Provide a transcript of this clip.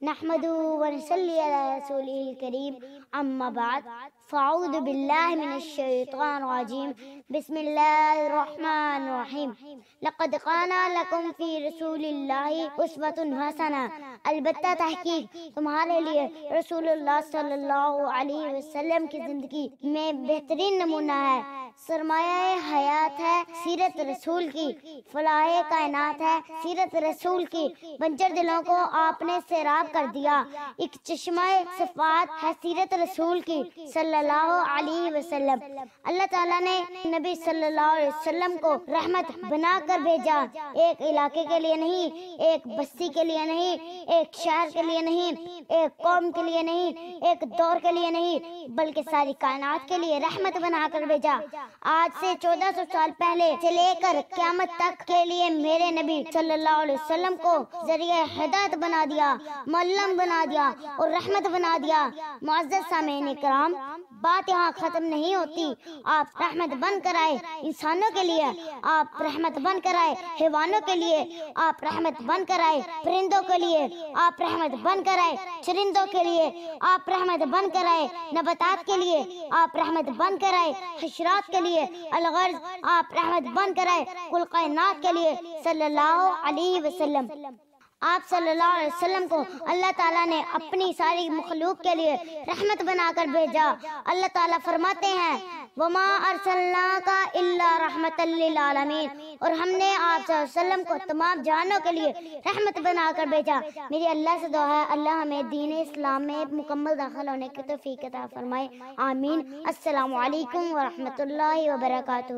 نحمده ونصلي على رسوله الكريم اما بعد فاعوذ بالله من الشیطان الرجیم بسم اللہ الرحمن الرحیم لقد كان لكم في رسول اللہ اسوۃ حسنہ البتہ تحقیق تمہارے لیے رسول اللہ صلی اللہ علیہ وسلم کی زندگی میں بہترین نمونہ ہے، سرمایہ حیات ہے سیرت رسول کی، فلاح کائنات ہے سیرت رسول کی، بنجر دلوں کو آپ نے سیراب کر دیا، ایک چشمہ صفات ہے سیرت رسول کی صلی اللہ علیہ وسلم۔ اللہ تعالیٰ نے نبی صلی اللہ علیہ وسلم کو رحمت بنا کر بھیجا، ایک علاقے کے لیے نہیں، ایک بستی کے لیے نہیں، ایک شہر کے لیے نہیں، ایک قوم کے لیے نہیں، ایک دور کے لیے نہیں، بلکہ ساری کائنات کے لیے رحمت بنا کر بھیجا۔ آج سے 1400 سال پہلے سے لے کر قیامت تک کے لیے میرے نبی صلی اللہ علیہ وسلم کو ذریعہ ہدایت بنا دیا، معلم بنا دیا اور رحمت بنا دیا۔ معزز سامعین کرام، بات یہاں ختم نہیں ہوتی، آپ رحمت بن کر آئے انسانوں کے لیے، آپ رحمت بن کر آئے حیوانوں کے لیے، آپ رحمت بن کر آئے پرندوں کے لیے، آپ رحمت بن کر آئے چرندوں کے لیے، آپ رحمت بن کر آئے نباتات کے لیے، آپ رحمت بن کر آئے حشرات کے لیے، الغرض آپ رحمت بن کر آئے کل کائنات کے لیے صلی اللہ علیہ وسلم۔ آپ صلی اللہ علیہ وسلم کو اللہ تعالیٰ نے اپنی ساری مخلوق کے لیے رحمت بنا کر بھیجا۔ اللہ تعالیٰ فرماتے ہیں وَمَا أَرْسَلْنَاكَ إِلَّا رَحْمَةً لِّلْعَالَمِينَ، اور ہم نے آپ صلی اللہ علیہ وسلم کو تمام جہانوں کے لیے رحمت بنا کر بھیجا۔ میری اللہ سے دعا ہے اللہ ہمیں دین اسلام میں مکمل داخل ہونے کی توفیق عطا فرمائے، آمین۔ السلام علیکم ورحمۃ اللہ وبرکاتہ۔